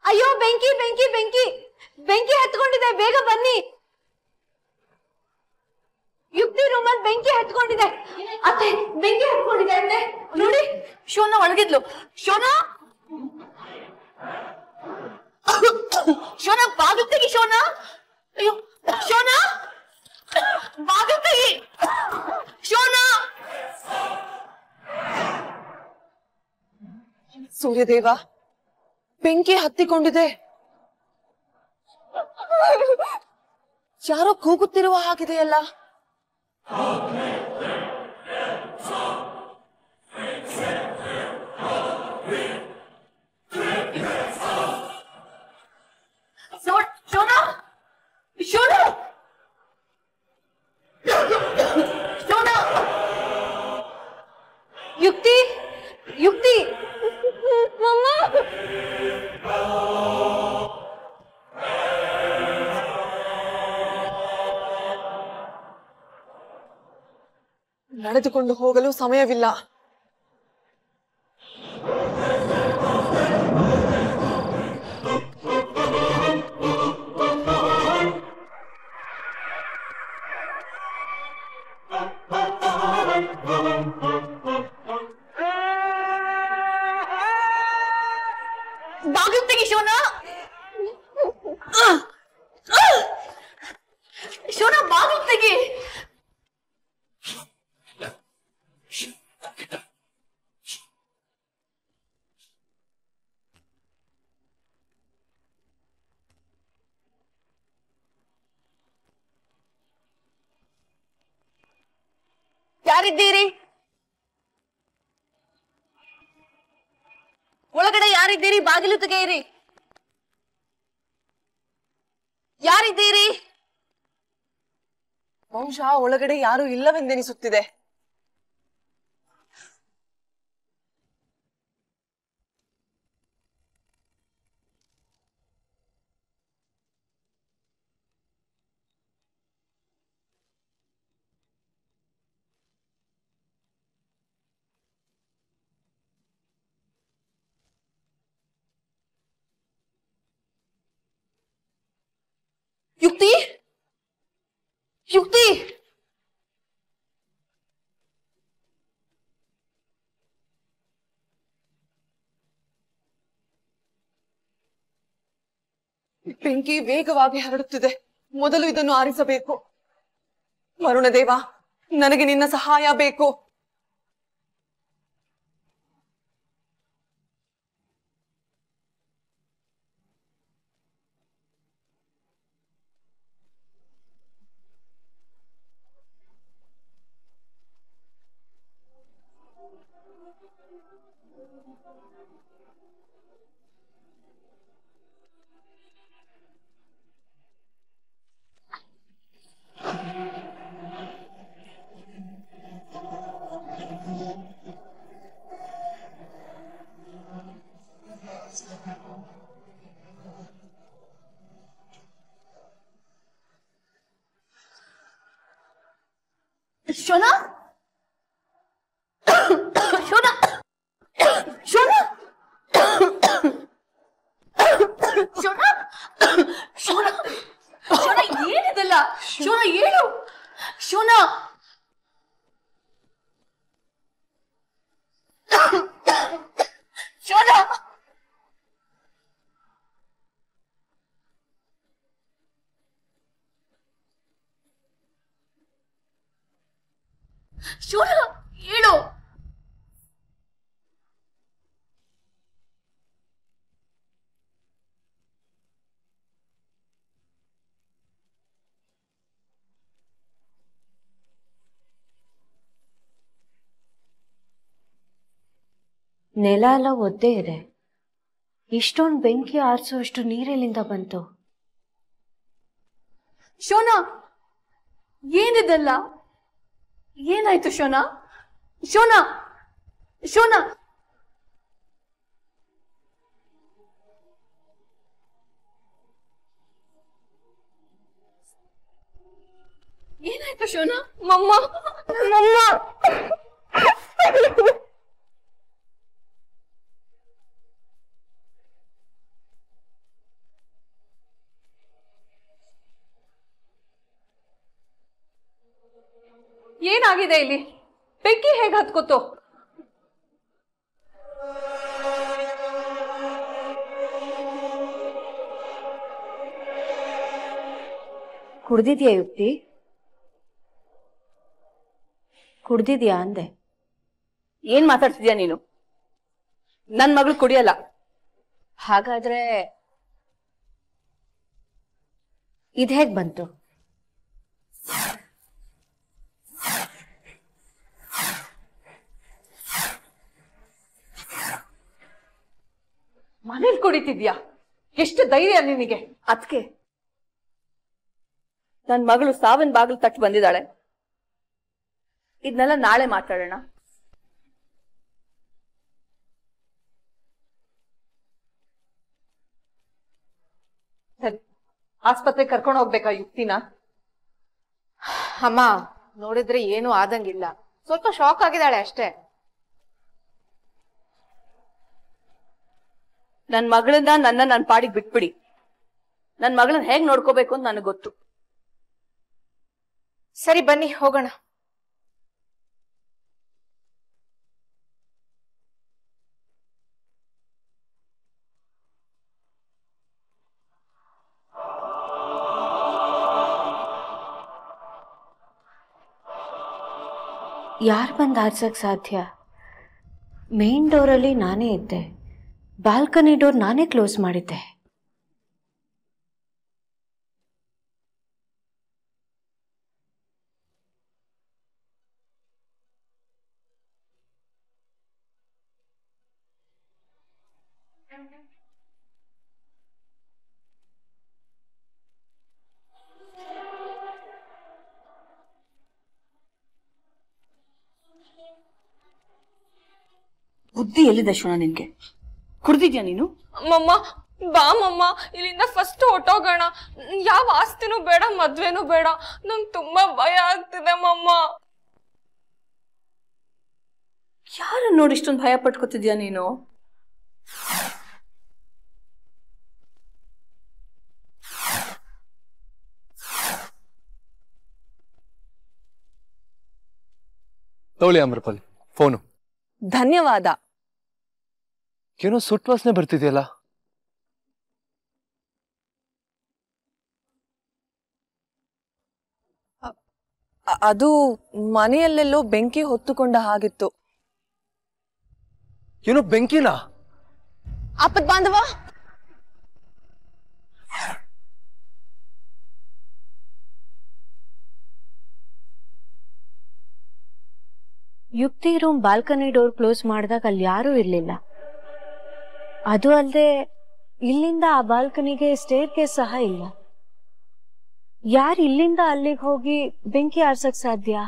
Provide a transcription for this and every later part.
ಅಯ್ಯೋ ಬೆಂಕಿ ಬೆಂಕಿ ಬೆಂಕಿ ಬೆಂಕಿ ಹತ್ಕೊಂಡಿದೆ, ಬೇಗ ಬನ್ನಿ. ಯುಕ್ತಿ ರೂಮಲ್ಲಿ ಬೆಂಕಿ ಹತ್ಕೊಂಡಿದೆ ಅತ್ತೆ, ಬೆಂಕಿ ಹತ್ಕೊಂಡಿದೆ ಅತ್ತೆ. ನೋಡಿ ಶೋನಾ ಒಣಗಿದ್ಲು. ಶೋನಾ ಶೋನಾ ಬಾಗಿಲು ತೆಗಿ. ಶೋನಾ, ಅಯ್ಯೋ ಶೋನಾ ಬಾಗಿಲು ತೆಗಿ. ಶೋನಾ. ಸೂರ್ಯದೇವ, ಬೆಂಕಿ ಹತ್ತಿಕೊಂಡಿದೆ. ಯಾರೋ ಕೂಗುತ್ತಿರುವ ಹಾಗಿದೆಯಲ್ಲ. ಶೋನಾ ಶೋನಾ ಶೋನಾ. ಯುಕ್ತಿ ಯುಕ್ತಿ ನಡೆದುಕೊಂಡು ಹೋಗಲು ಸಮಯವಿಲ್ಲ. ಬಾಗಿಲು ತೆಗಿ. ಶೋನಾ ಶೋನಾ ಬಾಗಿಲು ತೆಗಿ. ಯಾರಿದ್ದೀರಿ? ಒಳಗಡೆ ಯಾರಿದ್ದೀರಿ? ಬಾಗಿಲು ತೆಗೆಯಿರಿ. ಯಾರಿದ್ದೀರಿ? ಬಹುಶಃ ಒಳಗಡೆ ಯಾರು ಇಲ್ಲವೆಂದೆನಿಸುತ್ತಿದೆ. ಯುಕ್ತಿ ಯುಕ್ತಿ ಬೆಂಕಿ ವೇಗವಾಗಿ ಹರಡುತ್ತಿದೆ. ಮೊದಲು ಇದನ್ನು ಆರಿಸಬೇಕು. ವರುಣದೇವ, ನನಗೆ ನಿನ್ನ ಸಹಾಯ ಬೇಕು. ಶೋನಾ ಶೋನಾ ಶೋನಾ ಶೋನಾ ಶೋನಾ ಶೋನಾ ಏನಿದೆಲ್ಲ? ಶೋನಾ ಏನು? ಶೋನಾ ಶೋನಾ ಶೋನಾ ಹೇಳು. ನೆಲ ಎಲ್ಲ ಒದ್ದೆ ಇದೆ. ಇಷ್ಟೊಂದು ಬೆಂಕಿ ಆರಿಸುವಷ್ಟು ನೀರೆಲ್ಲಿಂದ ಬಂತು? ಶೋನಾ ಏನಿದೆಲ್ಲ? ಏನಾಯ್ತು ಶೋನಾ? ಶೋನಾ ಶೋನಾ ಏನಾಯ್ತು ಶೋನಾ? ಮಮ್ಮ ಮಮ್ಮ ಏನಾಗಿದೆ ಇಲ್ಲಿ? ಬೆಂಕಿ ಹೇಗೆ ಹತ್ಕೋತು? ಕುಡ್ದಿದ್ಯಾ ಯುಕ್ತಿ? ಕುಡ್ದಿದ್ಯಾ ಅಂದೆ. ಏನ್ ಮಾತಾಡ್ತಿದ್ಯಾ ನೀನು? ನನ್ ಮಗಳು ಕುಡಿಯಲ್ಲ. ಹಾಗಾದ್ರೆ ಇದ್ ಹೇಗ್ ಬಂತು? ಮನೇಲಿ ಕುಡಿತಿದ್ಯಾ? ಎಷ್ಟು ಧೈರ್ಯ ನಿನಗೆ? ಅದ್ಕೆ ನನ್ ಮಗಳು ಸಾವಿನ ಬಾಗಿಲು ತಟ್ಟು ಬಂದಿದ್ದಾಳೆ. ಇದನ್ನೆಲ್ಲ ನಾಳೆ ಮಾತಾಡೋಣ. ಸರಿ, ಆಸ್ಪತ್ರೆಗೆ ಕರ್ಕೊಂಡು ಹೋಗ್ಬೇಕಾ ಯುಕ್ತಿನ? ಅಮ್ಮ ನೋಡಿದ್ರೆ ಏನು ಆದಂಗಿಲ್ಲ, ಸ್ವಲ್ಪ ಶಾಕ್ ಆಗಿದ್ದಾಳೆ ಅಷ್ಟೇ. ನನ್ ಮಗಳನ್ನ ನನ್ನ ಪಾಡಿಗೆ ಬಿಟ್ಬಿಡಿ. ನನ್ ಮಗಳನ್ನ ಹೇಗ್ ನೋಡ್ಕೋಬೇಕು ಅಂತ ನನಗೆ ಗೊತ್ತು. ಸರಿ ಬನ್ನಿ ಹೋಗೋಣ. ಯಾರು ಬಂದು ಆರ್ಸಕ್ ಸಾಧ್ಯ? ಮೇನ್ ಡೋರಲ್ಲಿ ನಾನೇ ಇದ್ದೆ, ಬಾಲ್ಕನಿ ಡೋರ್ ನಾನೇ ಕ್ಲೋಸ್ ಮಾಡಿದ್ದೆ. ಬುದ್ಧಿ ಎಲ್ಲಿದೆ ಶೋನಾ ನಿನ್ಗೆ? ಕುಡ್ದಿದ್ಯಾ ನೀನು? ಮಮ್ಮ ಬಾ ಮಮ್ಮ, ಇಲ್ಲಿಂದ ಫಸ್ಟ್ ಹೊಟ್ಟೋಗೋಣ. ಯಾವ ಆಸ್ತಿನೂ ಬೇಡ, ಮದ್ವೆನೂ ಬೇಡ. ನಂಗೆ ತುಂಬಾ ಭಯ ಆಗ್ತಿದೆ ಮಮ್ಮ. ಯಾರ ನೋಡಿ ಇಷ್ಟೊಂದು ಭಯ ಪಟ್ಕೋತಿದ್ಯಾ ನೀನು? ತಗೊಳ್ಳಿ ಅಮೃಪಲ್, ಫೋನು. ಧನ್ಯವಾದ. ಏನೋ ಸುಟ್ಟು ವಾಸನೆ ಬರ್ತಿದೆಯಲ್ಲ? ಅದು ಮನೆಯಲ್ಲೆಲ್ಲೋ ಬೆಂಕಿ ಹೊತ್ತುಕೊಂಡ ಹಾಗಿತ್ತು. ಏನೋ ಬೆಂಕಿನಾ? ಆಪತ್ ಬಾಂಧವ, ಯುಕ್ತಿ ರೂಮ್ ಬಾಲ್ಕನಿ ಡೋರ್ ಕ್ಲೋಸ್ ಮಾಡಿದಾಗ ಅಲ್ಲಿ ಯಾರೂ ಇರ್ಲಿಲ್ಲ. ಅದು ಅಲ್ಲದೆ ಇಲ್ಲಿಂದ ಆ ಬಾಲ್ಕನಿಗೆ ಸ್ಟೇರ್ ಕೇಸ್ ಸಹ ಇಲ್ಲ. ಯಾರು ಇಲ್ಲಿಂದ ಅಲ್ಲಿಗೆ ಹೋಗಿ ಬೆಂಕಿ ಆರ್ಸಕ್ ಸಾಧ್ಯ?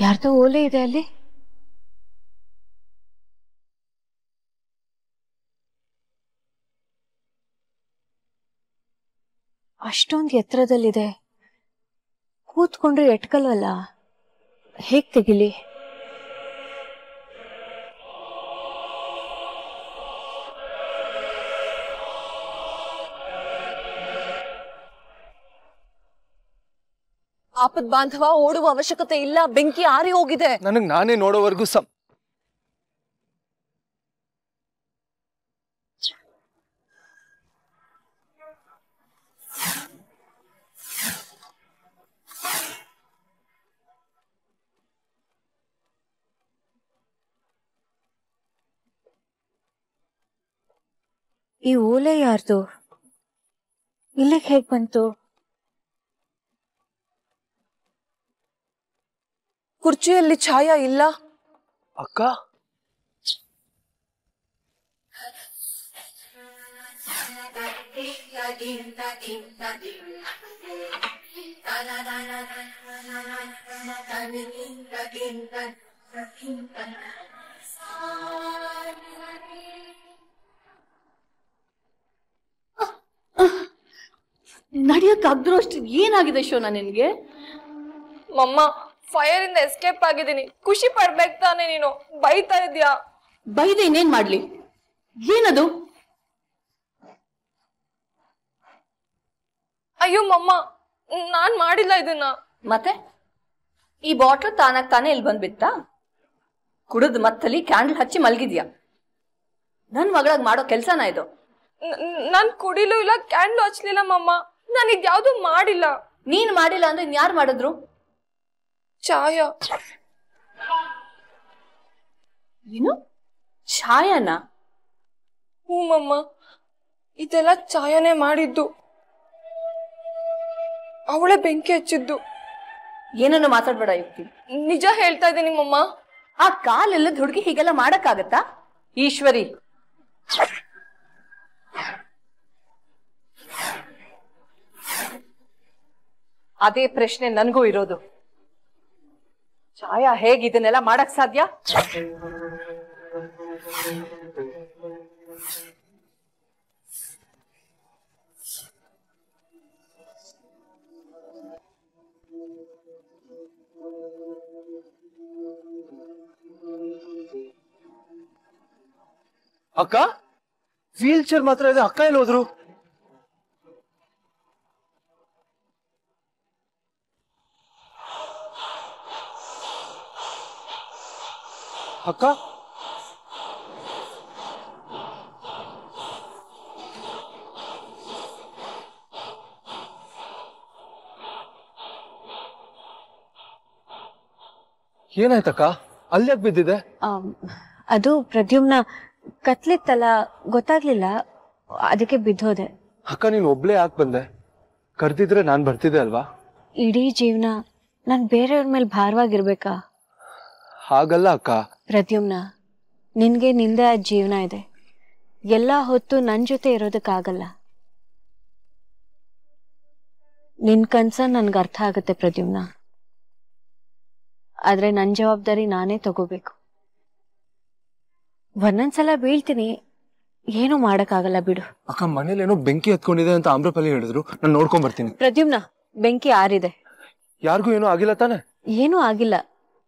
ಯಾರ್ದೋ ಓಲೆ ಇದೆ ಅಲ್ಲಿ. ಅಷ್ಟೊಂದು ಎತ್ತರದಲ್ಲಿದೆ, ಕೂತ್ಕೊಂಡ್ರೆ ಎಟ್ಕಲ್ವಲ್ಲ, ಹೇಗ್ ತೆಗಿಲಿ? ಆಪತ್ ಬಾಂಧವ, ಓಡುವ ಅವಶ್ಯಕತೆ ಇಲ್ಲ, ಬೆಂಕಿ ಆರಿ ಹೋಗಿದೆ. ನನಗ್ ನಾನೇ ನೋಡೋವರೆಗೂ ಈ ಓಲೆ ಯಾರ್ದು? ಇಲ್ಲಿಗೆ ಹೇಗ್ ಬಂತು? ಕುರ್ಚಿಯಲ್ಲಿ ಛಾಯಾ ಇಲ್ಲ. ಅಕ್ಕ, ನಡೆಯಕ್ಕಾಗ್ದಿರೋ ಅಷ್ಟು ಏನಾಗಿದೆ ಶೋನಾ ನಿನ್ಗೆ? ಮಮ್ಮ, ಫೈರ್ ಇಂದ ಎಸ್ಕೇಪ್ ಆಗಿದ್ದೀನಿ. ಖುಷಿ ಪಡ್ಬೇಕು ತಾನೆ ನೀನು? ಬೈತಾ ಇದ್ಯಾ? ಬೈದೆ ಇನ್ನೇನ್ ಮಾಡ್ಲಿ? ಏನದು? ಅಯ್ಯೋ ಮಮ್ಮ, ನಾನ್ ಮಾಡಿಲ್ಲ ಇದನ್ನ. ಮತ್ತೆ ಈ ಬಾಟ್ಲ್ ತಾನಾಗ್ ತಾನೇ ಇಲ್ಲಿ ಬಂದ್ಬಿತ್ತಾ? ಕುಡಿದ್ ಮತ್ತಲ್ಲಿ ಕ್ಯಾಂಡಲ್ ಹಚ್ಚಿ ಮಲ್ಗಿದ್ಯಾ? ನನ್ ಮಗಳಾಗ್ ಮಾಡೋ ಕೆಲ್ಸನ ಇದು? ನಾನ್ ಕುಡಿಲೂ ಇಲ್ಲ, ಕ್ಯಾಂಡ್ಲು ಹಚ್ಲಿಲ್ಲ ಮಮ್ಮ. ನಾನು ಇದ್ಯಾವ್ದು ಮಾಡಿಲ್ಲ. ನೀನ್ ಮಾಡಿಲ್ಲ ಅಂದ್ರೆ ಇನ್ಯಾರು ಮಾಡಿದ್ರು? ಛಾಯಾ. ಏನು? ಛಾಯಾನ? ಹ್ಞೂ ಮಮ್ಮ, ಇದೆಲ್ಲ ಛಾಯಾನೇ ಮಾಡಿದ್ದು. ಅವಳೇ ಬೆಂಕಿ ಹಚ್ಚಿದ್ದು. ಏನನ್ನು ಮಾತಾಡ್ಬೇಡ ಯುಕ್ತಿ. ನಿಜ ಹೇಳ್ತಾ ಇದ್ದೀನಿ ಮಮ್ಮ. ಆ ಕಾಲೆಲ್ಲದ ಹುಡುಗಿ ಹೀಗೆಲ್ಲ ಮಾಡಕ್ಕಾಗತ್ತಾ? ಈಶ್ವರಿ, ಅದೇ ಪ್ರಶ್ನೆ ನನ್ಗೂ ಇರೋದು. ಛಾಯಾ ಹೇಗ್ ಇದನ್ನೆಲ್ಲ ಮಾಡಕ್ ಸಾಧ್ಯ? ಅಕ್ಕ, ವೀಲ್ ಚೇರ್ ಮಾತ್ರ ಇದೆ, ಅಕ್ಕ ಎಲ್ಲಿ ಹೋದ್ರು? ಅಕ್ಕ, ಏನಾಯ್ತಕ್ಕ? ಅಲ್ಯಾಕ್ ಬಿದ್ದಿದೆ? ಅದು ಪ್ರದ್ಯುಮ್ನ ಕತ್ಲಿತ್ತಲ್ಲ, ಗೊತ್ತಾಗ್ಲಿಲ್ಲ, ಅದಕ್ಕೆ ಬಿದ್ದೋದೆ. ಅಕ್ಕ, ನೀನ್ ಒಬ್ಳೇ ಯಾಕೆ ಬಂದೆ? ಕರ್ದಿದ್ರೆ ನಾನ್ ಬರ್ತಿದ್ದೆ ಅಲ್ವಾ? ಇಡೀ ಜೀವನ ನಾನ್ ಬೇರೆಯವ್ರ ಮೇಲೆ ಭಾರವಾಗಿರ್ಬೇಕಾ? ಹಾಗಲ್ಲ ಅಕ್ಕ. ಪ್ರದ್ಯುಮ್ನ, ನಿನ್ಗೆ ನಿಂದೆ ಆ ಜೀವನ ಇದೆ. ಎಲ್ಲಾ ಹೊತ್ತು ನನ್ ಜೊತೆ ಇರೋದಕ್ಕಾಗಲ್ಲ. ನಿನ್ ಕನ್ಸನ್ ನನ್ಗೆ ಅರ್ಥ ಆಗುತ್ತೆ ಪ್ರದ್ಯುಮ್ನ, ಆದ್ರೆ ನನ್ ಜವಾಬ್ದಾರಿ ನಾನೇ ತಗೋಬೇಕು. ಒಂದೊಂದ್ಸಲ ಬೀಳ್ತೀನಿ, ಏನು ಮಾಡಕ್ಕಾಗಲ್ಲ ಬಿಡು. ಅಕ್ಕ, ಮನೇಲಿ ಏನೋ ಬೆಂಕಿ ಹತ್ಕೊಂಡಿದೆ ಅಂತ ಆಮ್ರಪಲ್ಲಿ ಹೇಳಿದ್ರು, ನಾನು ನೋಡ್ಕೊಂಡ್ ಬರ್ತೀನಿ. ಪ್ರದ್ಯುಮ್ನ, ಬೆಂಕಿ ಆರಿದೆ. ಯಾರಿಗೂ ಏನೂ ಆಗಿಲ್ಲ ತಾನೆ? ಏನೂ ಆಗಿಲ್ಲ.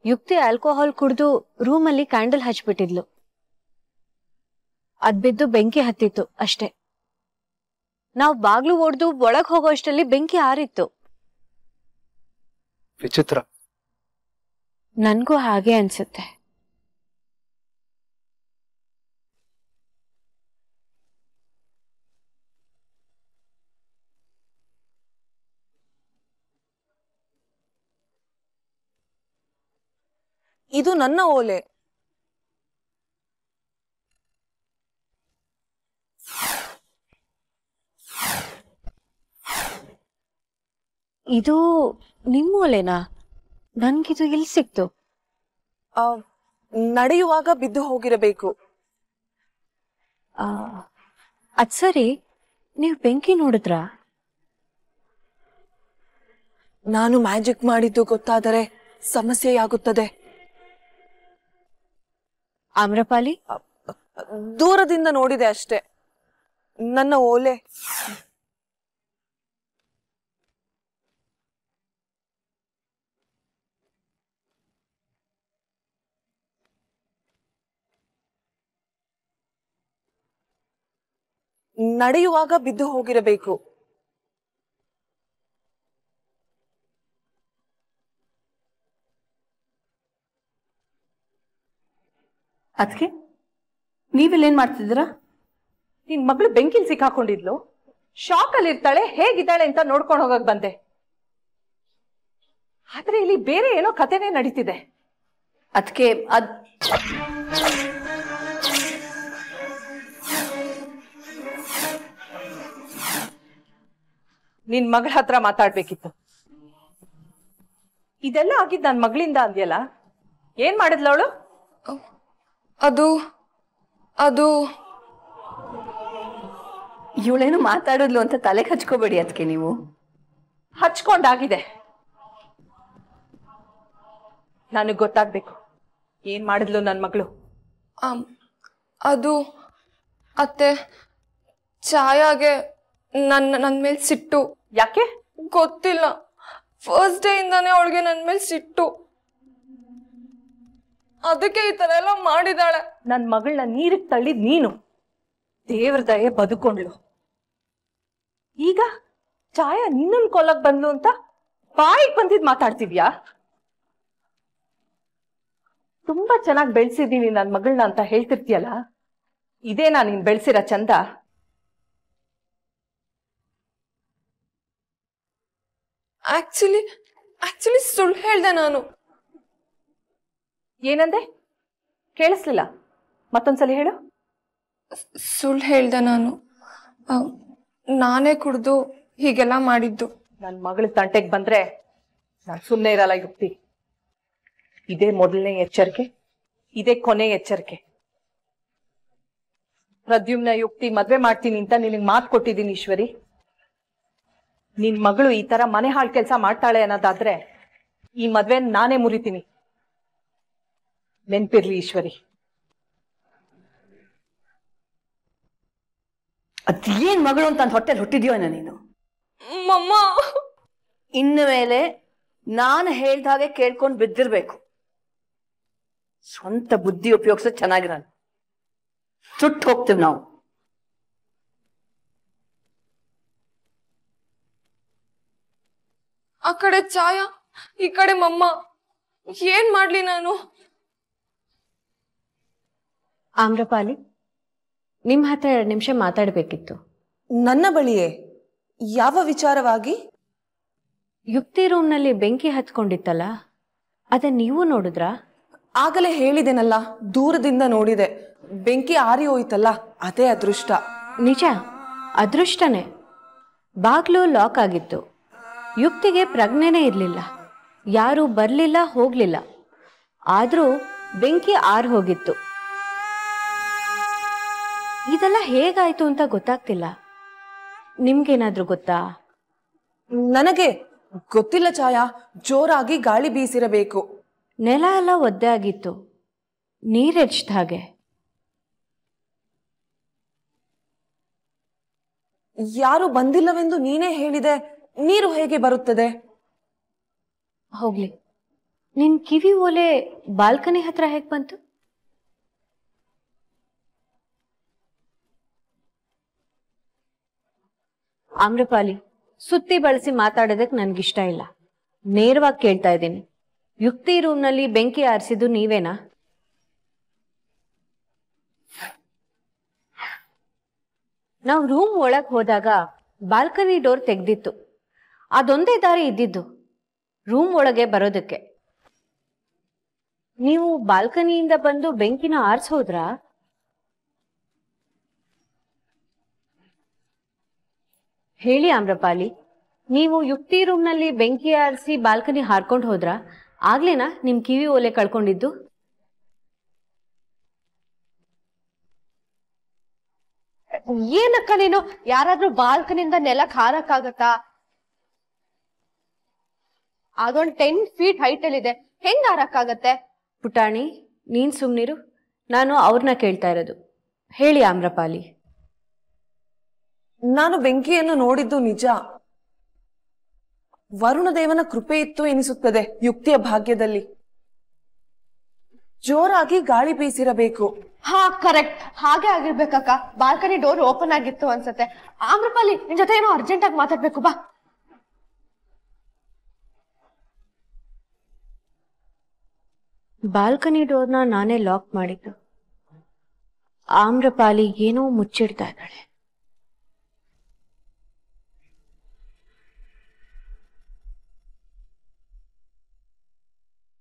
ಯುಕ್ತಿ ಆಲ್ಕೋಹಾಲ್ ಕುಡ್ದು ರೂಮಲ್ಲಿ ಕ್ಯಾಂಡಲ್ ಹಚ್ಬಿಟ್ಟಿದ್ಲು, ಅದ್ ಬಿದ್ದು ಬೆಂಕಿ ಹತ್ತಿತ್ತು ಅಷ್ಟೇ. ನಾವ್ ಬಾಗ್ಲು ಒಡ್ದು ಒಳಗ್ ಹೋಗೋ ಅಷ್ಟರಲ್ಲಿ ಬೆಂಕಿ ಆರಿತ್ತು. ವಿಚಿತ್ರ. ನನ್ಗೂ ಹಾಗೆ ಅನ್ಸುತ್ತೆ. ಇದು ನನ್ನ ಓಲೆ. ಇದು ನಿಮ್ಮ ಓಲೆನಾ? ನನ್ಗಿದು ಎಲ್ಲಿ ಸಿಕ್ತು? ನಡೆಯುವಾಗ ಬಿದ್ದು ಹೋಗಿರಬೇಕು. ಅದ್ ಸರಿ, ನೀವು ಬೆಂಕಿ ನೋಡಿದ್ರಾ? ನಾನು ಮ್ಯಾಜಿಕ್ ಮಾಡಿದ್ದು ಗೊತ್ತಾದರೆ ಸಮಸ್ಯೆಯಾಗುತ್ತದೆ. ಆಮ್ರಪಾಲಿ? ದೂರದಿಂದ ನೋಡಿದೆ ಅಷ್ಟೇ. ನನ್ನ ಓಲೆ. ನಡೆಯುವಾಗ ಬಿದ್ದು ಹೋಗಿರಬೇಕು. ಅದಕ್ಕೆ ನೀವಿಲ್ಲೇನ್ ಮಾಡ್ತಿದ್ದೀರಾ? ನಿನ್ ಮಗಳು ಬೆಂಕಿಲ್ ಸಿಕ್ಕಾಕೊಂಡಿದ್ಲು, ಶಾಕ್ ಅಲ್ಲಿ ಇರ್ತಾಳೆ, ಹೇಗಿದ್ದಾಳೆ ಅಂತ ನೋಡ್ಕೊಂಡು ಹೋಗಕ್ ಬಂದೆ. ಆದ್ರೆ ಇಲ್ಲಿ ಬೇರೆ ಏನೋ ಕಥೆನೇ ನಡೀತಿದೆ. ಅದಕ್ಕೆ ನಿನ್ ಮಗಳ ಹತ್ರ ಮಾತಾಡ್ಬೇಕಿತ್ತು. ಇದೆಲ್ಲ ಆಗಿದ್ ನನ್ ಮಗಳಿಂದ ಅಂದ್ಯಲ್ಲ, ಏನ್ ಮಾಡಿದ್ಲ ಅವಳು? ಅದು ಅದು ಇವಳೇನು ಮಾತಾಡಿದ್ಲು ಅಂತ ತಲೆಗೆ ಹಚ್ಕೋಬೇಡಿ ಅದಕ್ಕೆ ನೀವು. ಹಚ್ಕೊಂಡಾಗಿದೆ. ನನಗ್ ಗೊತ್ತಾಗ್ಬೇಕು ಏನ್ ಮಾಡಿದ್ಲು ನನ್ ಮಗಳು. ಅದು ಅತ್ತೆ, ಛಾಯಾಗೆ ನನ್ನ ಮೇಲೆ ಸಿಟ್ಟು. ಯಾಕೆ ಗೊತ್ತಿಲ್ಲ, ಫಸ್ಟ್ ಡೇ ಇಂದಾನೆ ಅವಳಿಗೆ ನನ್ನ ಮೇಲೆ ಸಿಟ್ಟು. ಅದಕ್ಕೆ ಈ ತರ ಎಲ್ಲ ಮಾಡಿದಾಳೆ. ನನ್ ಮಗಳನ್ನ ನೀರಿಗೆ ತಳ್ಳಿದ್ ನೀನು. ದೇವ್ರ ದಯೆ ಬದುಕೊಂಡ್ಲು. ಈಗ ಛಾಯಾ ನಿನ್ನನ್ ಕೊಲ್ಲಕ್ ಬಂದ್ಲು ಅಂತ ಬಾಯಿಗೆ ಬಂದಿದ್ ಮಾತಾಡ್ತಿದ್ಯಾ? ತುಂಬಾ ಚೆನ್ನಾಗಿ ಬೆಳೆಸಿದೀನಿ ನನ್ ಮಗಳನ್ನ ಅಂತ ಹೇಳ್ತಿರ್ತೀಯಲ್ಲ, ಇದೇನಾ ನೀನ್ ಬೆಳೆಸಿರೋ ಚಂದ? ಆಕ್ಚುಲಿ ಸುಳ್ಳು ಹೇಳ್ದೆ ನಾನು. ಏನಂದೆ? ಕೇಳಿಸ್ಲಿಲ್ಲ, ಮತ್ತೊಂದ್ಸಲಿ ಹೇಳು. ಸುಳ್ಳು ಹೇಳ್ದೆ ನಾನು. ನಾನೇ ಕುಡ್ದು ಹೀಗೆಲ್ಲ ಮಾಡಿದ್ದು. ನನ್ ಮಗಳ ತಂಟೆಗೆ ಬಂದ್ರೆ ನಾನು ಸುಮ್ಮನೆ ಇರಲ್ಲ ಯುಕ್ತಿ. ಇದೇ ಮೊದಲನೇ ಎಚ್ಚರಿಕೆ, ಇದೇ ಕೊನೆ ಎಚ್ಚರಿಕೆ. ಪ್ರದ್ಯುಮ್ನ ಯುಕ್ತಿ ಮದ್ವೆ ಮಾಡ್ತೀನಿ ಅಂತ ನಿನಗೆ ಮಾತು ಕೊಟ್ಟಿದ್ದೀನಿ ಈಶ್ವರಿ. ನಿನ್ ಮಗಳು ಈ ತರ ಮನೆ ಹಾಳು ಕೆಲಸ ಮಾಡ್ತಾಳೆ ಅನ್ನೋದಾದ್ರೆ ಈ ಮದ್ವೆ ನಾನೇ ಮುರಿತೀನಿ. ನೆನ್ಪಿರ್ಲಿ ಈಶ್ವರಿ. ಅದೇನ್ ಮಗಳು ಅಂತ ಹೊಟ್ಟೆಲ್ ಹುಟ್ಟಿದ್ಯೋ ನೀನು? ಮಮ್ಮ, ಇನ್ನು ಮೇಲೆ ನಾನು ಹೇಳ್ದ ಹಾಗೆ ಕೇಳ್ಕೊಂಡು ಬಿದ್ದಿರ್ಬೇಕು. ಸ್ವಂತ ಬುದ್ಧಿ ಉಪಯೋಗಿಸೋದು ಚೆನ್ನಾಗಿರಲ್ಲ. ಸುಟ್ಟು ಹೋಗ್ತೀವಿ ನಾವು. ಆ ಕಡೆ ಛಾಯಾ, ಈ ಕಡೆ ಮಮ್ಮ. ಏನ್ ಮಾಡ್ಲಿ ನಾನು? ಆಮ್ರಪಾಲಿ, ನಿಮ್ ಹತ್ರ 2 ನಿಮಿಷ ಮಾತಾಡ್ಬೇಕಿತ್ತು. ನನ್ನ ಬಳಿಯೇ? ಯಾವ ವಿಚಾರವಾಗಿ? ಯುಕ್ತಿ ರೂಮ್ನಲ್ಲಿ ಬೆಂಕಿ ಹತ್ಕೊಂಡಿತ್ತಲ್ಲ, ಅದನ್ನ ನೀವು ನೋಡಿದ್ರಾ? ಆಗಲೇ ಹೇಳಿದೆನಲ್ಲ, ದೂರದಿಂದ ನೋಡಿದೆ. ಬೆಂಕಿ ಆರಿ ಹೋಯ್ತಲ್ಲ, ಅದೇ ಅದೃಷ್ಟ. ನಿಜ, ಅದೃಷ್ಟನೇ. ಬಾಗ್ಲು ಲಾಕ್ ಆಗಿತ್ತು. ಯುಕ್ತಿಗೆ ಪ್ರಜ್ಞೆನೇ ಇರಲಿಲ್ಲ. ಯಾರೂ ಬರಲಿಲ್ಲ, ಹೋಗ್ಲಿಲ್ಲ. ಆದ್ರೂ ಬೆಂಕಿ ಆರ್ ಹೋಗಿತ್ತು. ಇದೆಲ್ಲ ಹೇಗಾಯ್ತು ಅಂತ ಗೊತ್ತಾಗ್ತಿಲ್ಲ. ನಿಮ್ಗೇನಾದ್ರೂ ಗೊತ್ತಾ? ನನಗೆ ಗೊತ್ತಿಲ್ಲ ಛಾಯಾ. ಜೋರಾಗಿ ಗಾಳಿ ಬೀಸಿರಬೇಕು. ನೆಲ ಎಲ್ಲ ಒದ್ದೆ ಆಗಿತ್ತು, ನೀರೆಚ್ದ ಹಾಗೆ. ಯಾರು ಬಂದಿಲ್ಲವೆಂದು ನೀನೇ ಹೇಳಿದೆ, ನೀರು ಹೇಗೆ ಬರುತ್ತದೆ? ಹೋಗ್ಲಿ, ನಿನ್ ಕಿವಿ ಓಲೆ ಬಾಲ್ಕನಿ ಹತ್ರ ಹೇಗ್ ಬಂತು? ಆಮ್ರಪಾಲಿ, ಸುತ್ತಿ ಬಳಸಿ ಮಾತಾಡೋದಕ್ಕೆ ನನ್ಗಿಷ್ಟ ಇಲ್ಲ. ನೇರವಾಗಿ ಕೇಳ್ತಾ ಇದ್ದೀನಿ, ಯುಕ್ತಿ ರೂಮ್ನಲ್ಲಿ ಬೆಂಕಿ ಆರಿಸಿದ್ದು ನೀವೇನಾ? ನಾವು ರೂಮ್ ಒಳಗ್ ಹೋದಾಗ ಬಾಲ್ಕನಿ ಡೋರ್ ತೆಗ್ದಿತ್ತು. ಅದೊಂದೇ ದಾರಿ ಇದ್ದಿದ್ದು ರೂಮ್ ಒಳಗೆ ಬರೋದಕ್ಕೆ. ನೀವು ಬಾಲ್ಕನಿಯಿಂದ ಬಂದು ಬೆಂಕಿನ ಆರಿಸೋದ್ರಾ? ಹೇಳಿ ಆಮ್ರಪಾಲಿ, ನೀವು ಯುಕ್ತಿ ರೂಮ್ನಲ್ಲಿ ಬೆಂಕಿ ಆರಿಸಿ ಬಾಲ್ಕನಿ ಹಾರ್ಕೊಂಡು ಹೋದ್ರಾ? ಆಗ್ಲೇನಾ ನಿಮ್ ಕಿವಿ ಓಲೆ ಕಳ್ಕೊಂಡಿದ್ದು? ಏನಕ್ಕ ನೀನು? ಯಾರಾದ್ರೂ ಬಾಲ್ಕನಿಂದ ನೆಲಕ್ ಹಾರಕ್ಕಾಗತ್ತಾ? ಅದೊಂದ್ 10 feet ಹೈಟ್ ಅಲ್ಲಿ ಇದೆ, ಹೆಂಗ್ ಹಾರಕ್ಕಾಗತ್ತೆ? ಪುಟಾಣಿ, ನೀನ್ ಸುಮ್ನಿರು, ನಾನು ಅವ್ರನ್ನ ಕೇಳ್ತಾ ಇರೋದು. ಹೇಳಿ ಆಮ್ರಪಾಲಿ. ನಾನು ಬೆಂಕಿಯನ್ನು ನೋಡಿದ್ದು ನಿಜ. ವರುಣದೇವನ ಕೃಪೆ ಇತ್ತು ಎನಿಸುತ್ತದೆ ಯುಕ್ತಿಯ ಭಾಗ್ಯದಲ್ಲಿ. ಜೋರಾಗಿ ಗಾಳಿ ಬೀಸಿರಬೇಕು. ಹಾ, ಕರೆಕ್ಟ್, ಹಾಗೆ ಆಗಿರ್ಬೇಕಕ್ಕ. ಬಾಲ್ಕನಿ ಡೋರ್ ಓಪನ್ ಆಗಿತ್ತು ಅನ್ಸತ್ತೆ. ಆಮ್ರಪಾಲಿ, ನಿನ್ ಜೊತೆ ಏನೋ ಅರ್ಜೆಂಟ್ ಆಗಿ ಮಾತಾಡ್ಬೇಕು, ಬಾ. ಬಾಲ್ಕನಿ ಡೋರ್ನ ನಾನೇ ಲಾಕ್ ಮಾಡಿದ್ದು. ಆಮ್ರಪಾಲಿ ಏನೋ ಮುಚ್ಚಿಡ್ತಾ ಇದ್ದಾಳೆ.